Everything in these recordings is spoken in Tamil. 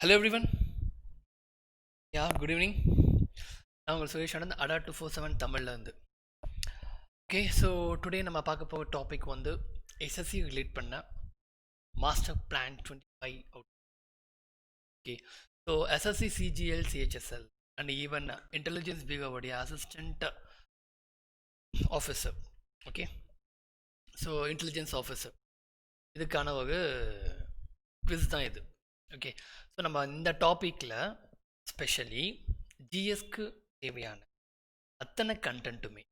Hello everyone. Yeah, good evening. நான் உங்கள் சுரேஷ் ஆனந்த் அடா 247 தமிழ்ல இருந்து. ஓகே, ஸோ டுடே நம்ம பார்க்க போகிற டாபிக் வந்து எஸ்எஸ்சி ரிலேட் பண்ண master plan 25 out. Okay, so SSC CGL CHSL and even intelligence பியூரோவுடைய assistant officer. Okay, so intelligence officer இதுக்கான ஒரு குவிஸ் தான் இது. ஓகே, ஸோ நம்ம இந்த டாப்பிக்கில் ஸ்பெஷலி ஜிஎஸ்க்கு தேவையான அத்தனை கண்டென்ட்டுமே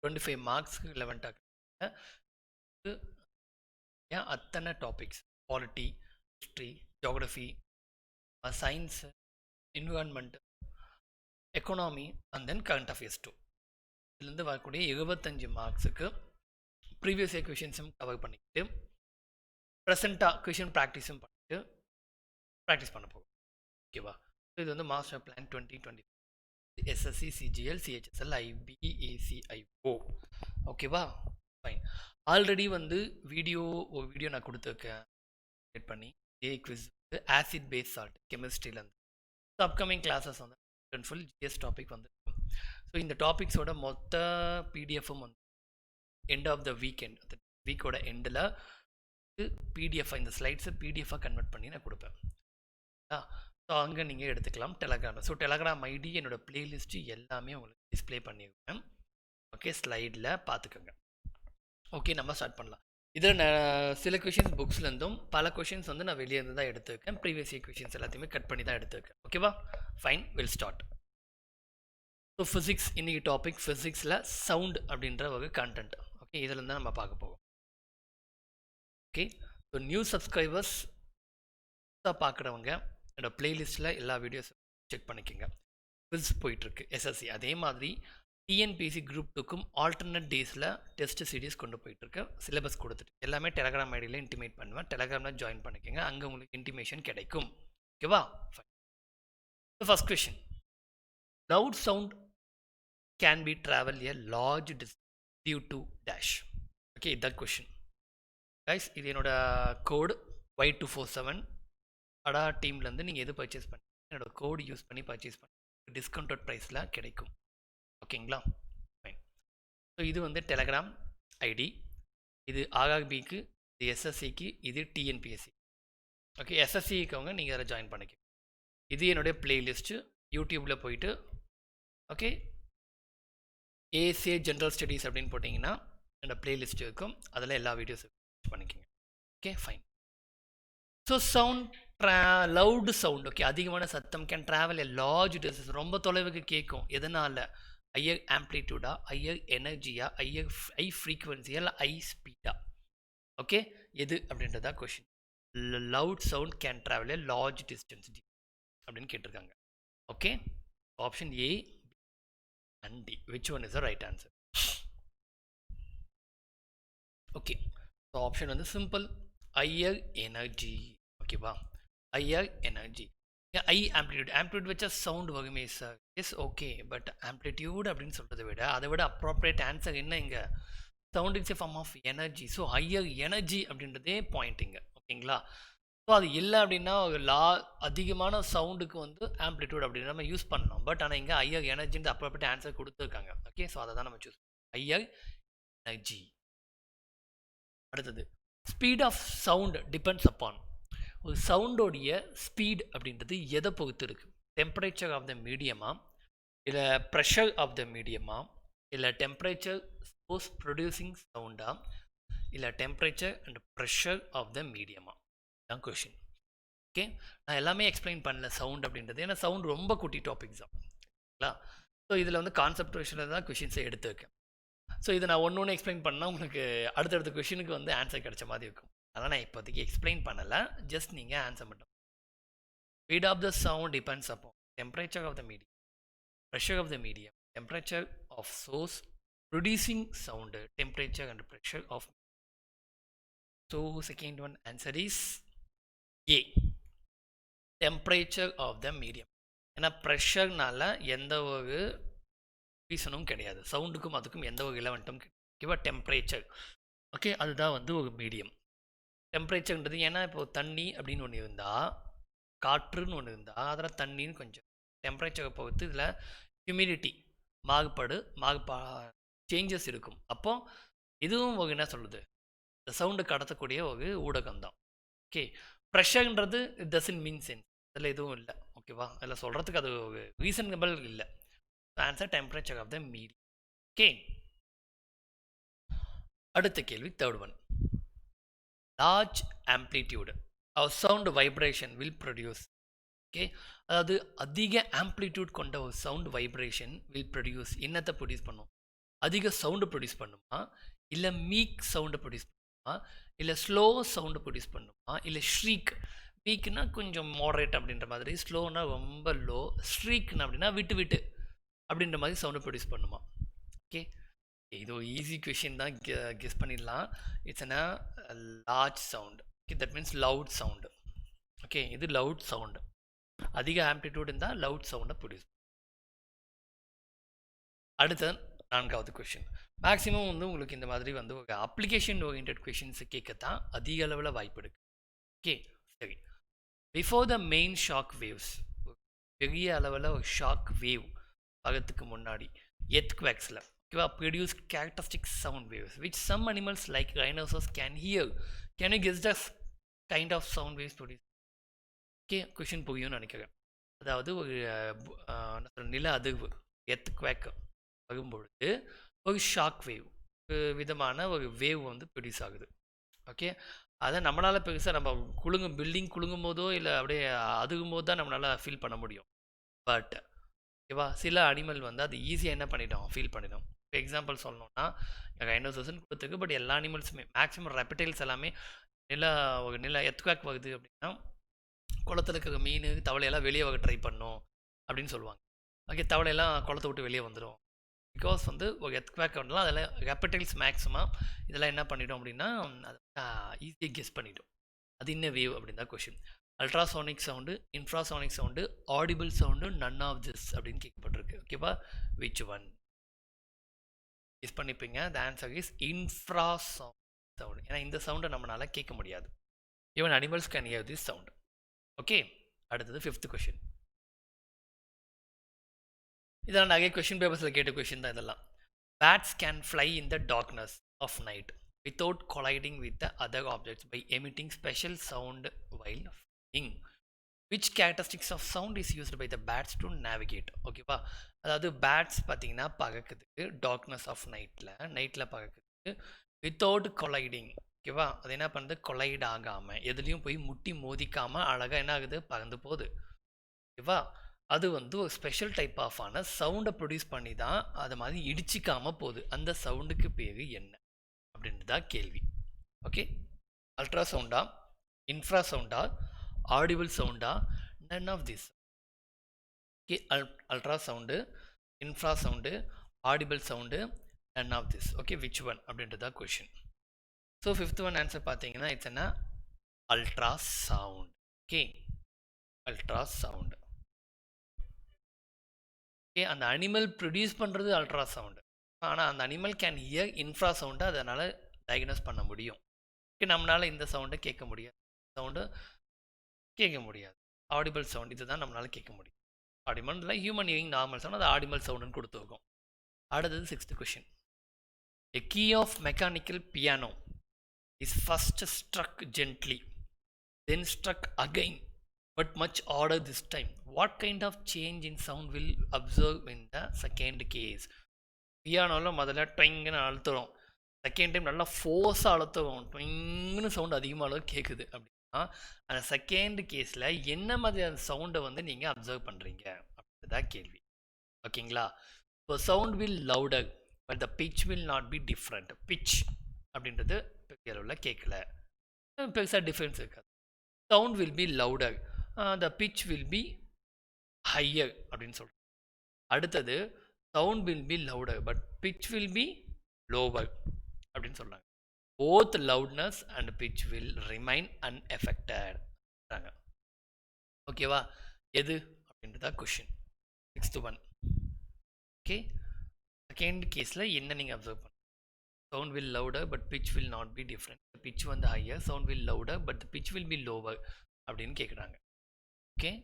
25 மார்க்ஸ்க்கு ரிலவெண்ட்டாக அத்தனை topics polity, history, geography, science, environment, economy and then current affairs too. இதுலேருந்து வரக்கூடிய 25 மார்க்ஸுக்கு ப்ரீவியஸ் இயர் கொஷின்ஸும் கவர் பண்ணிக்கிட்டு ப்ரெசண்ட்டாக கொஷின் ப்ராக்டிஸும் பண்ணிட்டு ப்ராக்டிஸ் பண்ண போகும். ஓகேவா? ஸோ இது வந்து master plan 2020 SSC CGL CHSL IB ACIO. ஓகேவா? ஃபைன். ஆல்ரெடி வந்து ஒரு வீடியோ நான் கொடுத்துருக்கேன் கிரியேட் பண்ணி குவிஸ் ஆசிட் பேஸ் சால்ட் கெமிஸ்ட்ரியிலேருந்து. ஸோ அப்கமிங் கிளாஸஸ் வந்து ஃபுல் ஜிஎஸ் டாபிக் வந்து. ஸோ இந்த டாபிக்ஸோட மொத்த பிடிஎஃப்பும் வந்து எண்ட் ஆஃப் த வீக்கெண்ட், அந்த வீக்கோட எண்டில் பிடிஎஃப் இந்த ஸ்லைட்ஸை பிடிஎஃபாக கன்வெர்ட் பண்ணி நான் கொடுப்பேன். ஸோ அங்கே நீங்கள் எடுத்துக்கலாம் டெலகிராமில். ஸோ டெலகிராம் ஐடி என்னோடய ப்ளேலிஸ்ட்டு எல்லாமே உங்களுக்கு டிஸ்பிளே பண்ணியிருக்கேன். ஓகே, ஸ்லைடில் பார்த்துக்கோங்க. ஓகே, நம்ம ஸ்டார்ட் பண்ணலாம். இதில் நான் சில கொஷின்ஸ் புக்ஸ்லேருந்தும் பல கொஷின்ஸ் வந்து நான் வெளியே இருந்து தான் எடுத்துருக்கேன். ப்ரீவியஸ் இயர் கொஷின்ஸ் எல்லாத்தையுமே கட் பண்ணி தான் எடுத்துருக்கேன். ஓகேவா? Fine, will start. So physics, இன்றைக்கி டாபிக் ஃபிசிக்ஸில் சவுண்ட் அப்படின்ற ஒரு கண்டென்ட். ஓகே, இதிலேருந்து நம்ம பார்க்க போவோம். ஓகே, ஸோ நியூ சப்ஸ்கிரைபர்ஸ் பார்க்குறவங்க என்னோடய ப்ளேலிஸ்ட்டில் எல்லா வீடியோஸும் செக் பண்ணிக்கோங்க. குவிஸ் போயிட்டுருக்கு எஸ்எஸ்சி. அதே மாதிரி டிஎன்பிஎஸ்சி குரூப் 2க்கும் ஆல்டர்னேட் டேஸில் டெஸ்ட் சீரீஸ் கொண்டு போயிட்டுருக்கு. சிலபஸ் கொடுத்துட்டு எல்லாமே டெலகிராம் ஐடியில் இன்டிமேட் பண்ணுவேன். டெலகிராமில் ஜாயின் பண்ணிக்கோங்க, அங்கே உங்களுக்கு இன்டிமேஷன் கிடைக்கும். ஓகேவா? Fine. First question, loud sound can be travel a large distance due to dash. Okay, இதுதான் கொஷின் கைஸ். இது என்னோட கோடு Y247 அடா டீம்லேருந்து நீங்கள் எது பர்ச்சேஸ் பண்ணி என்னோடய கோடு யூஸ் பண்ணி பர்ச்சேஸ் பண்ணி டிஸ்கவுண்டட் ப்ரைஸில் கிடைக்கும். ஓகேங்களா? ஃபைன். ஸோ இது வந்து டெலகிராம் ஐடி. இது ஆர்ஆர்பிக்கு, இது எஸ்எஸ்சிக்கு, இது டிஎன்பிஎஸ்சி. ஓகே, எஸ்எஸ்சிக்கவங்க நீங்கள் அதில் ஜாயின் பண்ணிக்க. இது என்னுடைய ப்ளேலிஸ்ட்டு. யூடியூப்பில் போயிட்டு ஓகே ஏசிஏ ஜென்ரல் ஸ்டடீஸ் அப்படின்னு போட்டிங்கன்னா என்னோடய ப்ளேலிஸ்ட் இருக்கும். அதில் எல்லா வீடியோஸும் பண்ணிக்கோங்க. Okay, fine. So sound loud sound, okay, அதிகமான சத்தம் can travel a large distance, ரொம்ப தொலைவுக்கு கேட்கும். எதனால்? ஹையர் ஆம்ப்ளிடியூடா, ஹையர் எனர்ஜியா, ஹை ஃப்ரீக்வன்சியா, இல்லை ஹை ஸ்பீடா? ஓகே, எது அப்படின்றதா question. Loud sound can travel a large distance அப்படின்னு கேட்டிருக்காங்க. Okay, option A and D, which one is the right answer? Okay, so option வந்து சிம்பிள், ஹையர் எனர்ஜி. ஓகேவா? Higher energy, high amplitude. Amplitude வச்சா சவுண்ட் வருமே sir. Yes, okay, but amplitude அப்படின்னு சொல்கிறத விட அதை விட அப்ராப்ரியேட் ஆன்சர் என்ன இங்கே? Sound it's a form of energy. So higher energy அப்படின்றதே பாயிண்டிங்க. ஓகேங்களா? ஸோ அது இல்லை அப்படின்னா அதிகமான சவுண்டுக்கு வந்து ஆம்ப்ளிடியூட் அப்படின்னு நம்ம யூஸ் பண்ணோம். பட் ஆனால் இங்கே ஹையர் எனர்ஜின்ற அப்ராப்ரியேட் ஆன்சர் கொடுத்துருக்காங்க. ஓகே, ஸோ அதை தான் நம்ம சூஸ் ஹையர் எனர்ஜி. அடுத்தது, speed of sound depends upon. ஒரு சவுண்டோடைய ஸ்பீட் அப்படின்றது எதை பொறுத்து இருக்குது? டெம்பரேச்சர் ஆஃப் த மீடியமா, இல்லை ப்ரெஷர் ஆஃப் த மீடியமா, இல்லை டெம்பரேச்சர் சோர்ஸ் ப்ரொடியூசிங் சவுண்டா, இல்லை temperature and pressure of the மீடியமா? தான் கொஷின். ஓகே, நான் எல்லாமே எக்ஸ்பிளைன் பண்ணல சவுண்ட் அப்படின்றது, ஏன்னா சவுண்ட் ரொம்ப குட்டி டாபிக்ஸ் தான். ஓகேங்களா? ஸோ இதில் வந்து கான்செப்டுவேஷனில் தான் கொஷின்ஸை எடுத்துருக்கேன். ஸோ இதை நான் ஒன்று எக்ஸ்பிளைன் பண்ணால் உங்களுக்கு அடுத்தடுத்த கொஷினுக்கு வந்து ஆன்சர் கிடைச்ச மாதிரி இருக்கும். அதனால் நான் இப்போதைக்கு எக்ஸ்பிளைன் பண்ணலை, ஜஸ்ட் நீங்கள் ஆன்சர் மட்டும். Speed of the sound depends அப்போ temperature of the medium, pressure of the medium, temperature of source producing sound, temperature and pressure of. So second one answer is A, temperature of the medium. ஏன்னா ப்ரெஷர்னால எந்த ஒரு ரீசனும் கிடையாது, சவுண்டுக்கும் அதுக்கும் எந்த ஒரு இலவெண்ட்டும் கிடையாது. ஓகேவா? டெம்பரேச்சர், ஓகே, அதுதான் வந்து ஒரு மீடியம். டெம்பரேச்சர்ன்றது, ஏன்னா இப்போது தண்ணி அப்படின்னு ஒன்று இருந்தால் காற்றுன்னு ஒன்று இருந்தால் அதில் தண்ணின்னு கொஞ்சம் டெம்பரேச்சர் பொறுத்து இதில் ஹியூமிடிட்டி மாகுபா சேஞ்சஸ் இருக்கும். அப்போ இதுவும் ஒரு என்ன சொல்லுது, இந்த சவுண்டு கடத்தக்கூடிய ஒரு ஊடகம் தான். ஓகே, ப்ரெஷர்ன்றது டசன்ட் மீன் சென்ஸ், அதில் எதுவும் இல்லை. ஓகேவா, அதில் சொல்கிறதுக்கு அது ஒரு ரீசனபிள் இல்லை. Answer temperature of the medium. Okay, அடுத்த கேள்வி, third one. Large amplitude or sound vibration will produce. Okay, அதாவது அதிக ஆம்ப்ளிடியூட் கொண்ட ஒரு சவுண்ட் வைப்ரேஷன் வில் ப்ரொடியூஸ் என்னத்தை ப்ரொடியூஸ் பண்ணும்? அதிக சவுண்டு ப்ரொடியூஸ் பண்ணுமா, இல்லை மீக் சவுண்டு ப்ரொடியூஸ் பண்ணுமா, இல்லை ஸ்லோ சவுண்டு ப்ரொடியூஸ் பண்ணுமா, இல்லை ஷ்ரீக்? மீக்னா கொஞ்சம் மாடரேட் அப்படின்ற மாதிரி, ஸ்லோனா ரொம்ப லோ, ஷ்ரீக்னா அப்படின்னா விட்டு விட்டு அப்படின்ற மாதிரி சவுண்டு ப்ரொடியூஸ் பண்ணுமா? ஓகே, இது ஒரு ஈஸி கொஷின் தான், கெஸ் பண்ணிடலாம். It's a large sound. Okay, that means loud sound. Okay, இது லவுட் சவுண்டு. அதிக ஆம்ப்ளிடியூட் இருந்தால் லவுட் சவுண்டை ப்ரொடியூஸ். அடுத்த 4வது கொஷின். மேக்ஸிமம் வந்து உங்களுக்கு இந்த மாதிரி வந்து ஒரு அப்ளிகேஷன் ஓரியன்ட் கொஷின்ஸ் கேட்கத்தான் அதிக அளவில் வாய்ப்பு இருக்கு. ஓகே, சரி. Before the main shock waves, பெரிய அளவில் ஒரு ஷாக் வேவ் ஆகிறதுக்கு முன்னாடி எர்த்குவேக்ஸில் produce characteristic sound waves which some animals like rhinoceros can hear. Can you guess the kind of sound waves produced? Okay, question புரியும்னு நினைக்கிறேன். அதாவது ஒரு நில அதிர்வு எர்த்குவேக் வரும்பொழுது ஒரு ஷாக் வேவ் விதமான ஒரு வேவ் வந்து ப்ரொடியூஸ் ஆகுது. ஓகே, அதை நம்மளால் பெருசாக நம்ம பில்டிங் குலுங்கும் போதோ இல்லை அப்படியே அதுகும் போது தான் நம்மளால் ஃபீல் பண்ண முடியும். பட் ஓகேவா, சில அனிமல் வந்து அது ஈஸியாக என்ன பண்ணிட்டோம், ஃபீல் பண்ணிடும். இப்போ எக்ஸாம்பிள் சொல்லணும்னா ரைனோசர்ஸ்ன்னு கொடுத்துருக்கு, பட் எல்லா அனிமல்ஸுமே மேக்ஸிமம் ரெப்டைல்ஸ் எல்லாமே ஒரு நில எர்த்குவேக் வருது அப்படின்னா குளத்தில் இருக்கிற மீன் தவளையெல்லாம் வெளியே வர ட்ரை பண்ணும் அப்படின்னு சொல்லுவாங்க. ஓகே, தவளையெல்லாம் குளத்தை விட்டு வெளியே வந்துடும். பிகாஸ் வந்து ஒரு எர்த்குவேக் வரலாம், அதில் ரெப்டைல்ஸ் மேக்ஸிமம் இதெல்லாம் என்ன பண்ணிட்டோம் அப்படின்னா அதை ஈஸியாக கெஸ் பண்ணிட்டோம். அது என்ன வேவ் அப்படின்னு தான் question. Ultrasonic sound, infrasonic sound, audible sound, none of this அப்படின்னு கேட்கப்பட்டிருக்கு. ஓகேவா, விச் ஒன் கெஸ் பண்ணிப்பீங்க? The answer is infrasonic sound. ஏன்னா இந்த சவுண்டை நம்மளால கேட்க முடியாது. Even animals can hear this sound. Okay, அடுத்தது 5th கொஷின். இதெல்லாம் நிறைய கொஷின் பேப்பர்ஸில் கேட்ட கொஷின் தான் இதெல்லாம். Bats can fly in the darkness of night without colliding with the other objects by emitting special sound while flying. Which characteristics of sound is used by the bats to navigate? ஓகேவா, அதாவது பேட்ஸ் பார்த்தீங்கன்னா பறக்குதுக்கு டார்க்னஸ் ஆஃப் நைட்டில் பறக்குதுக்கு வித்தவுட் கொலைடிங். ஓகேவா, அது என்ன பண்ணுது, கொலைட் ஆகாமல் எதுலேயும் போய் முட்டி மோதிக்காமல் அழகாக என்ன ஆகுது, பறந்து போகுது. ஓகேவா, அது வந்து ஒரு ஸ்பெஷல் டைப் ஆஃப் ஆன சவுண்டை ப்ரொடியூஸ் பண்ணி தான் அது மாதிரி இடிச்சிக்காமல் போகுது. அந்த சவுண்டுக்கு பேர் என்ன அப்படின்றதா கேள்வி. ஓகே, அல்ட்ரா சவுண்டா, இன்ஃப்ரா சவுண்டா, ஆடிபிள் சவுண்டா, none of this. Okay, ultra sound, infra sound, audible sound, none of this. Okay, which one அப்படின்றதா question. So 5th one answer பார்த்தீங்கன்னா இட்ஸ் என்ன, ultra sound. Okay, ultra sound. Okay, அந்த அனிமல் ப்ரொடியூஸ் பண்ணுறது அல்ட்ரா சவுண்டு, ஆனால் அந்த அனிமல் கேன் ஹியர் இன்ஃப்ரா சவுண்டை அதனால் டயக்னோஸ் பண்ண முடியும். ஓகே, நம்மளால் இந்த சவுண்டை கேட்க முடியாது, சவுண்டு கேட்க முடியாது. ஆடிபிள் சவுண்ட் இதுதான் நம்மளால் கேட்க முடியும். Audible human hearing normal sound, அது ஆடிபிள் சவுண்டுன்னு கொடுத்துருக்கோம். அடுத்தது 6th question. A key of mechanical piano is first struck gently, then struck again, but much harder this time. What kind of change in sound will observe in the second case? பியானோவில் முதல்ல டொயிங்குன்னு அழுத்துறோம், செகண்ட் டைம் நல்லா ஃபோர்ஸாக அழுத்துவோம், டொயிங்குன்னு சவுண்டு அதிகமாக அளவு கேட்குது அப்படின்னா அந்த செகண்ட் கேஸில் என்ன மாதிரியான சவுண்டை வந்து நீங்கள் அப்சர்வ் பண்ணுறீங்க அப்படின்றதான் கேள்வி. ஓகேங்களா, இப்போ sound will louder but the pitch will not be different. Pitch அப்படின்றது பெரிய அளவில் கேட்கல, பெருசாக டிஃப்ரென்ஸ் இருக்காது. Sound will be louder, the pitch will B higher அப்படின்னு சொல்கிறோம். அடுத்தது sound will be louder but pitch will be lower அப்படின்னு சொல்கிறாங்க. Both loudness and pitch will remain unaffected. ஓகேவா, எது அப்படின்றதா question. 6th one. Okay, second கேஸில் என்ன நீங்கள் அப்சர்வ் பண்ண, sound will louder but pitch will not be different, pitch வந்து higher, sound will louder but pitch will be lower அப்படின்னு கேட்குறாங்க. Okay,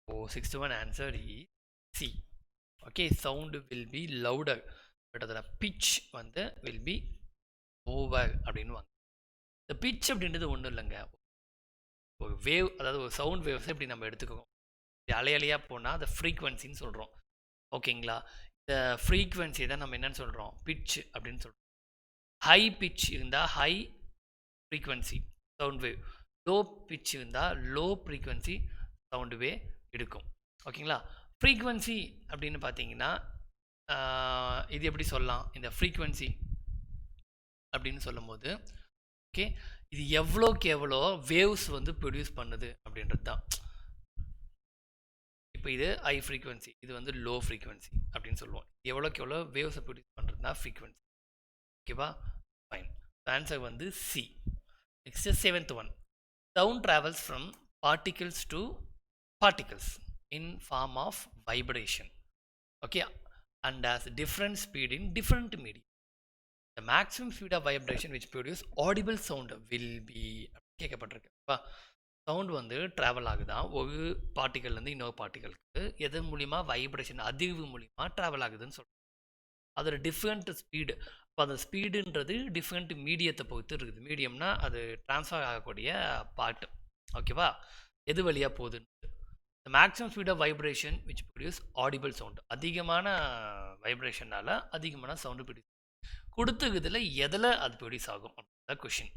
so 61 answer is C. Okay, sound will be louder, but அதோட pitch வந்து will be lower அப்படின்னுவாங்க. இந்த pitch அப்படின்றது ஒன்றும் இல்லைங்க, ஒரு வேவ், அதாவது ஒரு சவுண்ட் வேவ்ஸ் இப்படி நம்ம எடுத்துக்கோம். அலை அலையாக போனால் அதை ஃப்ரீக்வன்சின்னு சொல்கிறோம். ஓகேங்களா, இந்த ஃப்ரீக்வன்சி தான் நம்ம என்னன்னு சொல்கிறோம், பிட்ச் அப்படின்னு சொல்கிறோம். ஹை பிட்ச் இருந்தால் high frequency sound wave, low pitch இருந்தால் லோ ஃப்ரீக்வன்சி சவுண்டு வேவ் எடுக்கும். ஓகேங்களா, ஃப்ரீக்வன்சி அப்படின்னு பார்த்தீங்கன்னா இது எப்படி சொல்லலாம், இந்த ஃப்ரீக்வன்சி அப்படின்னு சொல்லும் போது ஓகே, இது எவ்வளோக்கு எவ்வளோ வேவ்ஸ் வந்து ப்ரொடியூஸ் பண்ணுது அப்படின்றது தான். இப்போ இது ஹை ஃப்ரீக்வன்சி, இது வந்து லோ ஃப்ரீக்வன்சி அப்படின்னு சொல்லுவோம். எவ்வளோக்கு எவ்வளோ வேவ்ஸை ப்ரொடியூஸ் பண்ணுறதுனா ஃப்ரீக்வன்சி. ஓகேவா, ஃபைன். ஆன்சர் வந்து C. Next 7th one, sound travels from particles to particles in form of vibration, okay, and has different speed in different medium. The maximum speed of vibration which produce audible sound will be கேட்கப்பட்டிருக்கு. சவுண்ட் வந்து ட்ராவல் ஆகுதான் ஒரு பார்ட்டிகல்லேருந்து இன்னொரு பார்ட்டிகலுக்கு, எது மூலிமா, வைப்ரேஷன் அதிர்வு மூலிமா ட்ராவல் ஆகுதுன்னு சொல்கிறோம். அதோட டிஃப்ரெண்ட் ஸ்பீடு, இப்போ அந்த ஸ்பீடுன்றது டிஃப்ரெண்ட் மீடியத்தை பொறுத்து இருக்குது. மீடியம்னா அது ட்ரான்ஸ்ஃபர் ஆகக்கூடிய பார்ட். ஓகேவா, எது வழியாக போகுதுன்னு. The maximum speed of vibration which produce audible sound, அதிகமான வைப்ரேஷனால் அதிகமான சவுண்டு ப்ரொடியூஸ் கொடுத்துக்குதுல, எதில் அது ப்ரொடியூஸ் ஆகும் அப்படின்னா கொஷின்.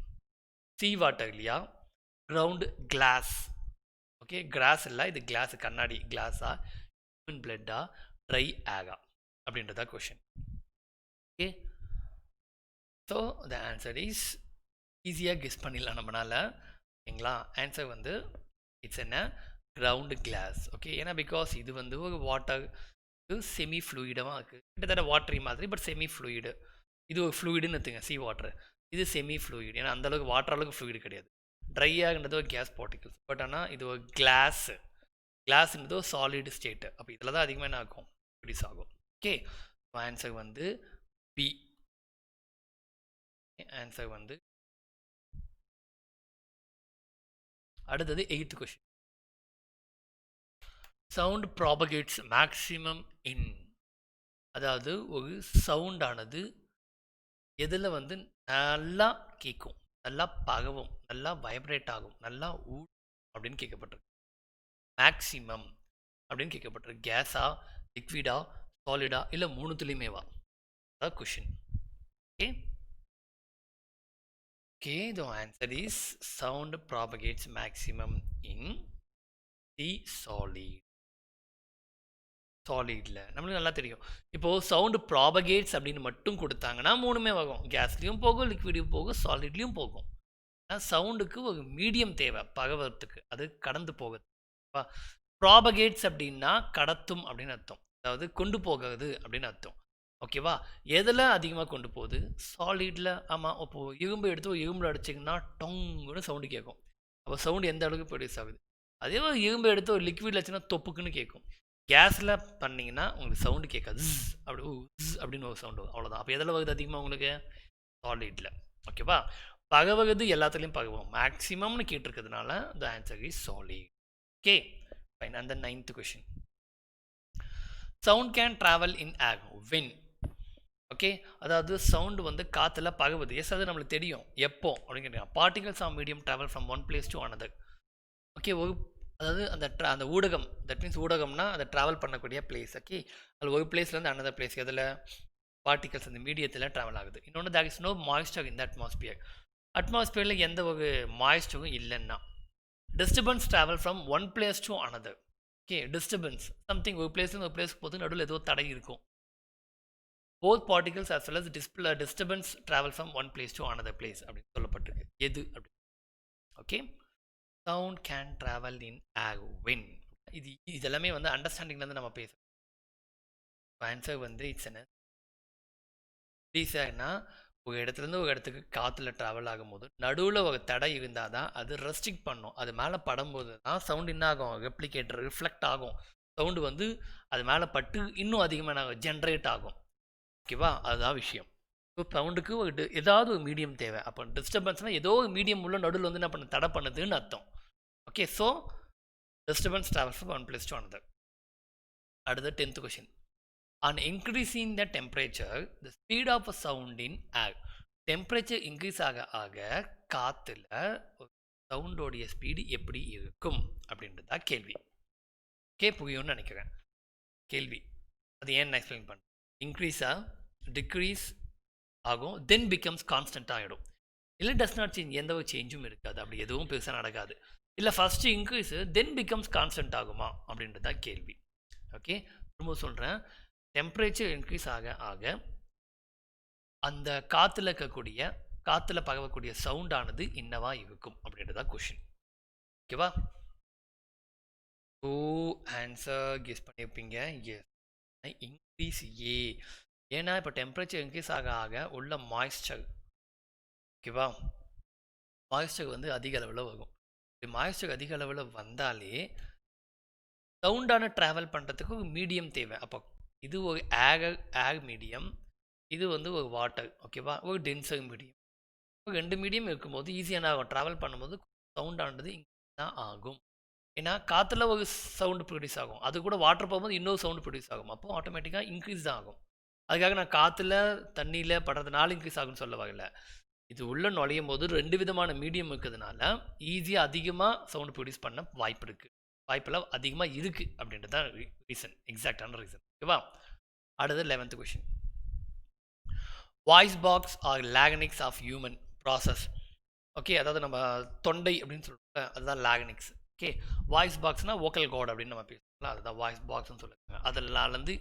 சீ வாட்டர் இல்லையா, கிரவுண்டு கிளாஸ். ஓகே, கிளாஸ் இல்லை, இது கிளாஸ் கண்ணாடி கிளாஸா, ஹியூமன் பிளட்டா, ட்ரை ஆகா அப்படின்றதா question. Okay, so the answer is ஈஸியாக கெஸ் பண்ணிடலாம் நம்மளால. ஓகேங்களா, ஆன்சர் வந்து இட்ஸ் என்ன, கிரவுண்டு கிளாஸ். ஓகே, ஏன்னா பிகாஸ் இது வந்து ஒரு வாட்டர் செமி ஃப்ளூயிடமாக இருக்குது, கிட்டத்தட்ட வாட்டரி மாதிரி, பட் செமி ஃப்ளூயிடு. இது ஒரு ஃப்ளூயிடுன்னு எடுத்துங்க, சி வாட்டர். இது செமி ஃப்ளூயிட், ஏன்னா அந்தளவுக்கு வாட்டர் அளவுக்கு ஃப்ளூயிடு கிடையாது. ட்ரை ஆகுன்றது ஒரு கேஸ் பார்ட்டிகல்ஸ், பட் ஆனால் இது ஒரு கிளாஸு. கிளாஸ்ன்றது ஒரு சாலிட் ஸ்டேட்டு. அப்போ இதில் தான் அதிகமாக என்ன ஆகும், ப்ரொடியூஸ் ஆகும். ஓகே, ஆன்சர் வந்து பி. ஆன்சர் வந்து அடுத்தது 8th கொஷின். சவுண்ட் ப்ராபகேட்ஸ் மேக்ஸிமம் இன், அதாவது ஒரு சவுண்டானது எதில் வந்து நல்லா கேட்கும், நல்லா பகவும், நல்லா வைப்ரேட் ஆகும், நல்லா அப்படின்னு கேட்கப்பட்டிருக்கு. மேக்ஸிமம் அப்படின்னு கேட்கப்பட்டிருக்கு. கேஸா, லிக்விடா, சாலிடா, இல்லை மூணுத்துலேயுமேவா, அதான் question. Okay, okay, the answer is sound propagates maximum in the solid. சாலிடில் நம்மளுக்கு நல்லா தெரியும். இப்போது சவுண்டு ப்ராபகேட்ஸ் அப்படின்னு மட்டும் கொடுத்தாங்கன்னா மூணுமே வரும், கேஸ்லேயும் போகும், லிக்விடையும் போகும், சாலிட்லேயும் போகும். ஆனால் சவுண்டுக்கு ஒரு மீடியம் தேவை பகவத்துக்கு, அது கடந்து போகுது. ப்ராபகேட்ஸ் அப்படின்னா கடத்தும் அப்படின்னு அர்த்தம், அதாவது கொண்டு போகிறது அப்படின்னு அர்த்தம். ஓகேவா, எதில் அதிகமாக கொண்டு போகுது, சாலிடில். ஆமாம், இப்போது இரும்பு எடுத்து ஒரு இரும்பில் அடிச்சிங்கன்னா டொங்குன்னு சவுண்டு கேட்கும். அப்போ சவுண்டு எந்த அளவுக்கு ப்ரொடியூஸ் ஆகுது. அதே மாதிரி இரும்பு எடுத்து ஒரு லிக்விடில் வச்சுன்னா தொப்புக்குன்னு கேட்கும். கேஸில் பண்ணிங்கன்னா உங்களுக்கு சவுண்டு கேட்காது, அப்படி அப்படின்னு ஒரு சவுண்டு வரும், அவ்வளோதான். அப்போ எதில் வருது அதிகமாக உங்களுக்கு, சாலிடில். ஓகேவா, பகவகுது எல்லாத்துலேயும் பகவும், மேக்ஸிமம்னு கேட்டிருக்கிறதுனால the answer is solid. Okay, fine. அந்த 9th question, sound can travel in air when. Okay, அதாவது சவுண்டு வந்து காற்றுல பகவுது. எஸ், அது நம்மளுக்கு தெரியும். எப்போ அப்படின்னு கேட்டீங்க, particles of medium travel from one place to another. Okay, அதாவது அந்த ஊடகம், தட் மீன்ஸ் ஊடகம்னா அதை ட்ராவல் பண்ணக்கூடிய பிளேஸ். ஓகே, அது ஒரு பிளேஸ்லேருந்து அனதர் பிளேஸ், எதில், பார்ட்டிகல்ஸ் அந்த மீடியத்தில் ட்ராவல் ஆகுது. இன்னொன்று, there is no moisture in the atmosphere. அட்மாஸ்பியரில் எந்த ஒரு மாய்ஸ்டரும் இல்லைன்னா. Disturbance travel from one place to another. Okay, disturbance something, ஒரு பிளேஸ்லேருந்து ஒரு பிளேஸ்க்கு போது நடுவில் ஏதோ தடை இருக்கும். Both particles as well as disturbance travel from one place to another place அப்படின்னு சொல்லப்பட்டிருக்கு. எது அப்படி. Okay, sound can travel in air when. இதெல்லாமே வந்து அண்டர்ஸ்டாண்டிங்லேருந்து நம்ம பேசுகிறோம். ஆன்சர் வந்து இட்ஸ் என்ன, ப்ளீஸ்னா ஒரு இடத்துலேருந்து ஒரு இடத்துக்கு காற்றுல ட்ராவல் ஆகும்போது நடுவில் ஒரு தடை இருந்தால் தான் அது ரெஸ்ட்ரிக்ட் பண்ணும். அது மேலே படும்போது தான் சவுண்ட் என்ன ஆகும், ரெப்ளிகேட்டர் ரிஃப்ளெக்ட் ஆகும். சவுண்டு வந்து அது மேலே பட்டு இன்னும் அதிகமாக ஜென்ரேட் ஆகும். ஓகேவா, அதுதான் விஷயம். ஸோ சவுண்டுக்கு ஒரு ஏதாவது ஒரு மீடியம் தேவை. அப்போ டிஸ்டர்பன்ஸ்னால் ஏதோ ஒரு மீடியம் உள்ள நடுவில் வந்து என்ன பண்ண தடை பண்ணுதுன்னு அர்த்தம். Okay, so Disturbance travels from one place to another. அடுத்த 10th question. On increasing the temperature, the speed of a sound in air. Temperature increase ஆக ஆக காற்றுல சவுண்டோடைய ஸ்பீடு எப்படி இருக்கும் அப்படின்றது தான் கேள்வி. புரியும்னு நினைக்கிறேன் கேள்வி. அது ஏன் நான் எக்ஸ்பிளைன் பண்ணுறேன். இன்க்ரீஸாக டிக்ரீஸ் ஆகும், தென் பிகம்ஸ் கான்ஸ்டன்ட் ஆகிடும். இல்லை டஸ் நாட் சேஞ்ச், எந்த ஒரு சேஞ்சும் இருக்காது, அப்படி எதுவும் பெருசாக நடக்காது. இல்லை ஃபஸ்ட்டு இன்க்ரீஸு தென் பிகம்ஸ் கான்ஸ்டன்ட் ஆகுமா அப்படின்றது தான் கேள்வி. ஓகே, திரும்ப சொல்கிறேன். டெம்பரேச்சர் இன்க்ரீஸ் ஆக ஆக அந்த காற்றுல பரவக்கூடிய சவுண்டானது என்னவா இருக்கும் அப்படின்றதா கொஷின். ஓகேவா? ஆன்சர் கெஸ் பண்ணியிருப்பீங்க. எஸ், இன்க்ரீஸ் ஏ. ஏன்னா இப்போ டெம்பரேச்சர் இன்க்ரீஸ் ஆக ஆக உள்ள மாய்ஸ்சர், ஓகேவா, மாய்ஸ்சர் வந்து அதிக அளவில் வரும். மாய்ஸ்சர் அதிக அளவில் வந்தாலே சவுண்டான ட்ராவல் பண்ணுறதுக்கு ஒரு மீடியம் தேவை. அப்போ இது ஒரு ஏர் மீடியம், இது வந்து ஒரு வாட்டர், ஓகேவா, ஒரு டென்சர் மீடியம். ரெண்டு மீடியம் இருக்கும்போது ஈஸியான ஆகும். ட்ராவல் பண்ணும்போது சவுண்டானது இன்க்ரீஸ் தான் ஆகும். ஏன்னா காற்றுல ஒரு சவுண்டு ப்ரொடியூஸ் ஆகும், அது கூட வாட்டர் போகும்போது இன்னொரு சவுண்டு ப்ரொடியூஸ் ஆகும். அப்போ ஆட்டோமேட்டிக்காக இன்க்ரீஸ் தான் ஆகும். அதுக்காக நான் காற்றுல தண்ணியில் படுறதுனால இன்க்ரீஸ் ஆகும்னு சொல்ல வரல. இது உள்ள நுழையும் போது ரெண்டு விதமான மீடியம் இருக்கிறதுனால ஈஸியாக அதிகமாக சவுண்டு ப்ரொடியூஸ் பண்ண வாய்ப்பெல்லாம் அதிகமாக இருக்குது அப்படின்றது தான் ரீசன், எக்ஸாக்டான ரீசன். ஓகேவா? அடுத்து 11th question. Voice box or larynx of human process. Okay, அதாவது நம்ம தொண்டை அப்படின்னு சொல்லுவாங்க, அதுதான் லாகனிக்ஸ். ஓகே, வாய்ஸ் பாக்ஸ்னால் வோக்கல் கார்டு அப்படின்னு நம்ம பேசலாம், அதுதான் வாய்ஸ் பாக்ஸ்ன்னு சொல்லுவாங்க. அதில்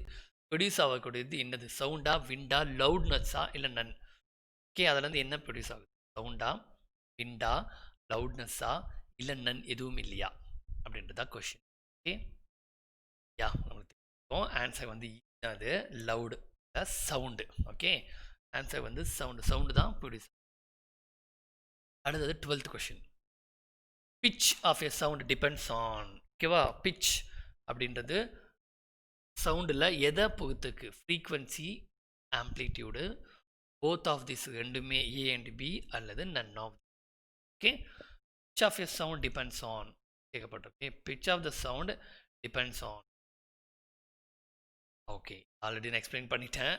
ப்ரொடியூஸ் ஆகக்கூடியது என்னது? சவுண்டா, விண்டா, லவுட்னஸ்ஸா இல்லை நன்? ஓகே, அதுலேருந்து என்ன ப்ரொடியூஸ் ஆகுது? சவுண்டா, விண்டா, லவுட்னஸ்ஸா இல்லை நன் எதுவும் இல்லையா அப்படின்றது தான் கொஷின். ஓகே, யா, நம்மளுக்கு தெரியும். ஆன்சர் வந்து அது லவுடு சவுண்டு. ஓகே, ஆன்சர் வந்து சவுண்டு தான் ப்ரொடியூஸ். அடுத்தது 12th question. Pitch of a sound depends on. ஓகேவா, பிச் அப்படின்றது சவுண்டில் எதை பொறுத்துக்கு? Frequency, amplitude, both of this ரெண்டுமே, ஏ அண்ட் பி அல்லது none of. Okay, pitch of a sound depends on கேட்கப்பட்டிருக்கு. Pitch of the sound depends on. Okay, already நான் எக்ஸ்பிளைன் பண்ணிட்டேன்.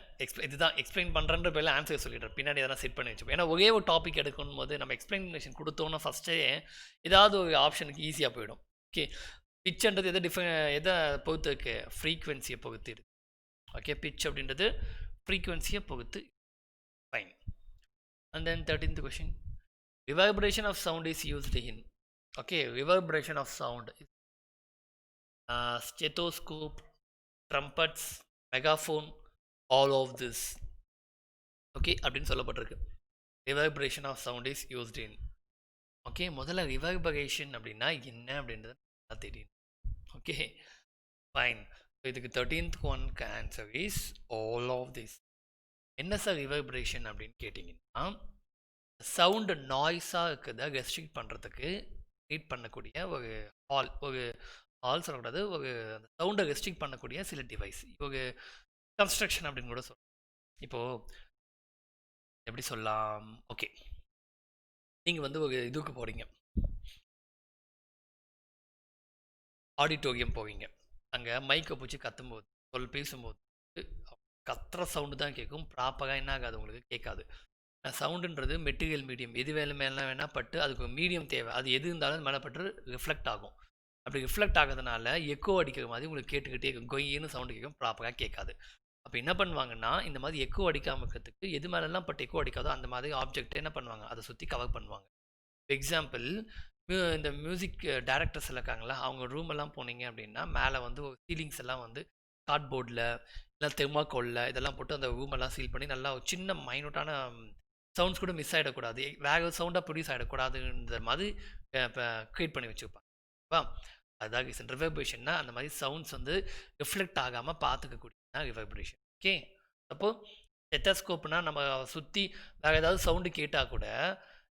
இதுதான் எக்ஸ்பிளைன் பண்ணுறன்ற பேரில் ஆன்சர் சொல்லிடுறேன். பின்னாடி எதனா செட் பண்ணி வச்சுப்போம். ஏன்னா ஒரே ஒரு டாபிக் எடுக்கணும் போது நம்ம எக்ஸ்பிளனேஷன் கொடுத்தோன்னா ஃபஸ்ட்டே ஏதாவது ஒரு ஆப்ஷனுக்கு ஈஸியாக போயிடும். ஓகே, பிச்சுன்றது எதை பொறுத்து இருக்கு? ஃப்ரீக்வன்சியை பொறுத்து இருக்கு. ஓகே, பிச் அப்படின்றது ஃப்ரீக்வன்சியை பொறுத்து. Fine. And then 13th question. Reverberation of sound is used in. Okay, reverberation of sound, stethoscope, trumpets, megaphone, all of this. Okay, அப்படின்னு சொல்லப்பட்டிருக்கு. Reverberation of sound is used in. Okay, முதல்ல ரிவர்பரேஷன் அப்படின்னா என்ன அப்படின்றது தெரியும். Okay, fine. இதுக்கு 13th ஒன்க்கு answer is all of this. என்ன சார் ரிவர்பரேஷன் அப்படின்னு கேட்டிங்கன்னா, சவுண்டு நாய்ஸாக இருக்கிறத ரெஸ்ட்ரிக்ட் பண்ணுறதுக்கு க்ரியேட் பண்ணக்கூடிய ஒரு ஆல் சொல்லக்கூடாது, ஒரு சவுண்டை ரெஸ்ட்ரிக்ட் பண்ணக்கூடிய சில டிவைஸ், ஒரு கன்ஸ்ட்ரக்ஷன் அப்படின்னு கூட சொல்லலாம். இப்போது எப்படி சொல்லலாம்? ஓகே, நீங்கள் வந்து ஒரு இதுக்கு போகிறீங்க, ஆடிட்டோரியம் போவீங்க. அங்கே மைக்கை பிடிச்சி கத்தும்போது பேசும்போது கத்துற சவுண்டு தான் கேட்கும். ப்ராப்பராக என்ன ஆகாது, உங்களுக்கு கேட்காது. சவுண்டுன்றது மெட்டீரியல் மீடியம், எது வேணால் பட்டு அதுக்கு மீடியம் தேவை. அது எது இருந்தாலும் மேலே பட்டு ரிஃப்ளெக்ட் ஆகும். அப்படி ரிஃப்ளெக்ட் ஆகிறதுனால எக்கோ அடிக்கிற மாதிரி உங்களுக்கு கேட்டுக்கிட்டே இருக்கும், கொய்யின்னு சவுண்டு கேட்கும், ப்ராப்பராக கேட்காது. அப்போ என்ன பண்ணுவாங்கன்னா, இந்த மாதிரி எக்கோ அடிக்காமல் இருக்கிறதுக்கு எது மேலெல்லாம் பட்டு எக்கோ அடிக்காதோ அந்த மாதிரி ஆப்ஜெக்ட் என்ன பண்ணுவாங்க, அதை சுற்றி கவர் பண்ணுவாங்க. எக்ஸாம்பிள், இந்த மியூசிக் டைரக்டர்ஸ் இருக்காங்களா, அவங்க ரூம் எல்லாம் போனீங்க அப்படின்னா மேலே வந்து சீலிங்ஸ் எல்லாம் வந்து கார்ட்போர்டில் இல்லை தெர்மாக்கோலில் இதெல்லாம் போட்டு அந்த ரூம் எல்லாம் சீல் பண்ணி நல்லா சின்ன மைனூட்டான சவுண்ட்ஸ் கூட மிஸ் ஆகிடக்கூடாது, வேறு சவுண்டாக ப்ரொடியூஸ் ஆகிடக்கூடாதுன்ற மாதிரி க்ரியேட் பண்ணி வச்சுருப்பாங்க. அதுதான் ரீசன். ரிவர்பரேஷன்னா அந்த மாதிரி சவுண்ட்ஸ் வந்து ரிஃப்ளெக்ட் ஆகாமல் பார்த்துக்கக்கூடியது ரிவர்பரேஷன். ஓகே, அப்போது ஸ்டெத்தோஸ்கோப்னா நம்ம சுற்றி வேறு ஏதாவது சவுண்டு கேட்டால் கூட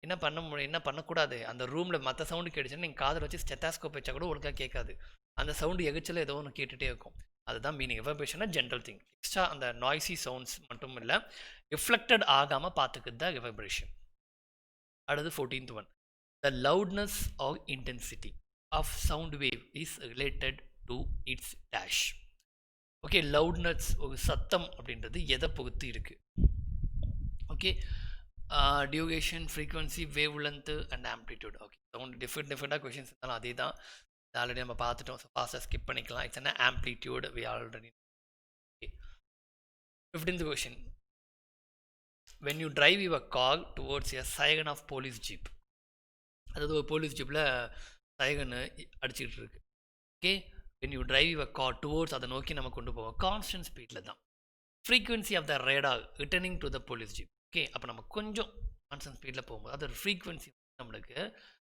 என்ன பண்ணக்கூடாது, அந்த ரூமில் மற்ற சவுண்டு கேட்டுச்சுன்னா நீங்கள் காதில் வச்சு ஸ்டெத்தோஸ்கோப் வச்சா கூட ஒழுங்காக கேட்காது, அந்த சவுண்டு எகிச்சல ஏதோ ஒன்று கேட்டுகிட்டே இருக்கும். அதுதான் மீனிங். ரிவர்பரேஷன்னா ஜென்ரல் திங், எக்ஸ்ட்ரா அந்த நாய்ஸி சவுண்ட்ஸ் மட்டும் இல்லை, ரிஃப்ளெக்டட் ஆகாமல் பார்த்துக்குது தான் ரிவர்பரேஷன். அடுத்து 14th one, the loudness or intensity. of sound wave is related to its dash. Okay, loudness ஒரு சத்தம் அப்படின்றது எதை பொறுத்து இருக்கு? Okay, duration, frequency, wavelength and amplitude. Okay, sound டிஃப்ரெண்ட்டாக கொஷின்ஸ் இருந்தாலும் அதே தான், ஆல்ரெடி நம்ம பார்த்துட்டோம். ஸோ ஃபாஸ்ட்டாக ஸ்கிப் பண்ணிக்கலாம். இட்ஸ் என்ன amplitude we already. 15th question. When you drive your car towards a siren of police jeep, அதாவது ஒரு போலீஸ் ஜீப்பில் சைகன்னு அடிச்சுக்கிட்டு இருக்கு. Okay, when you drive your car towards, அதை நோக்கி நம்ம கொண்டு போவோம் கான்ஸ்டன்ட் ஸ்பீடில் தான். Frequency of the radar returning to the police jeep. Okay, அப்போ நம்ம கொஞ்சம் கான்ஸ்டன்ட் ஸ்பீடில் போகும்போது அதோட ஃப்ரீக்வன்சி நம்மளுக்கு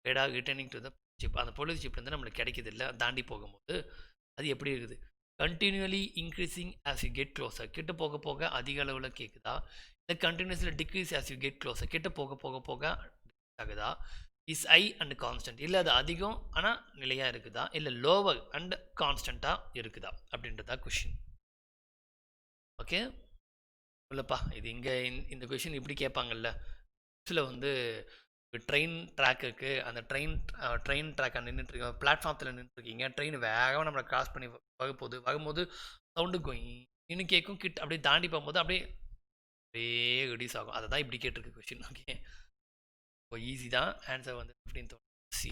radar returning to the jeep, அந்த போலீஸ் ஜீப்லேருந்து நம்மளுக்கு கிடைக்கிது இல்லை, தாண்டி போகும்போது அது எப்படி இருக்குது? Continuously increasing as you get closer, கிட்ட போக போக அதிக அளவில் கேட்குதா? இல்லை கண்டினியூஸில் decrease as you get closer, கிட்ட போக போக போக ஆகுதா? இஸ் ஐ அண்ட் கான்ஸ்டன்ட், இல்லை அது அதிகம் ஆனால் நிலையாக இருக்குதா? இல்லை லோவர் அண்ட் கான்ஸ்டண்ட்டாக இருக்குதா அப்படின்றதா கொஷின். ஓகே, இல்லைப்பா இது இங்கே இந்த கொஷின் இப்படி கேட்பாங்கல்ல, இதில் வந்து ட்ரெயின் ட்ராக் இருக்குது, அந்த ட்ரெயின் ட்ராக்கை நின்றுட்டுருக்கீங்க, பிளாட்ஃபார்த்தில் நின்றுட்டுருக்கீங்க, ட்ரெயின் வேகமாக நம்மளை கிராஸ் பண்ணி வரும்போது சவுண்டு இன்னும் கேட்கும், கிட்ட அப்படியே தாண்டி போகும்போது அப்படியே ரெடியூஸ் ஆகும். அதை தான் இப்படி கேட்டிருக்கு கொஷின். ஓகே, இப்போ ஈஸி தான். ஆன்சர் வந்து 15th C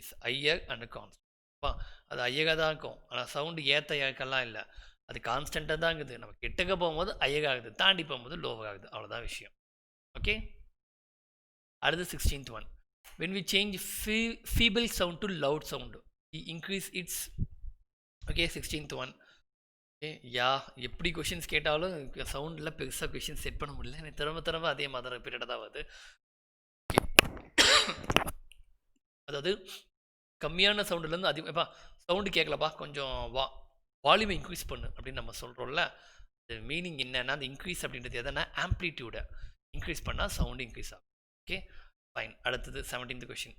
is Iyer and constant. அது ஐயகாக தான் இருக்கும், ஆனால் சவுண்டு ஏற்ற இறக்கெல்லாம் இல்லை, அது கான்ஸ்டண்ட்டாக தான் இருக்குது. நம்ம கிட்டக்க போகும்போது ஐயகாகுது, தாண்டி போகும்போது லோவாகுது, அவ்வளோதான் விஷயம். ஓகே, அடுத்து 16th one. When we change feeble sound to loud sound, we increase its. Okay, 16th one. Okay, எப்படி கொஷின்ஸ் கேட்டாலும் சவுண்டில் பெருசாக கொஷின் செட் பண்ண முடியல, எனக்கு திரும்ப அதே மாதிரி ரிப்பீட்டடாக தான் வருது. அதாவது கம்மியான சவுண்டுலேருந்து அதிகமாக சவுண்டு கேட்கலப்பா, கொஞ்சம் வால்யூமை இன்க்ரீஸ் பண்ணு அப்படின்னு நம்ம சொல்கிறோம்ல, அது மீனிங் என்னன்னா, அந்த இன்க்ரீஸ் அப்படின்றது எதனா ஆம்ப்ளிடியூடை இன்க்ரீஸ் பண்ணால் சவுண்டு இன்க்ரீஸ் ஆகும். Okay, fine. அடுத்தது 17th question.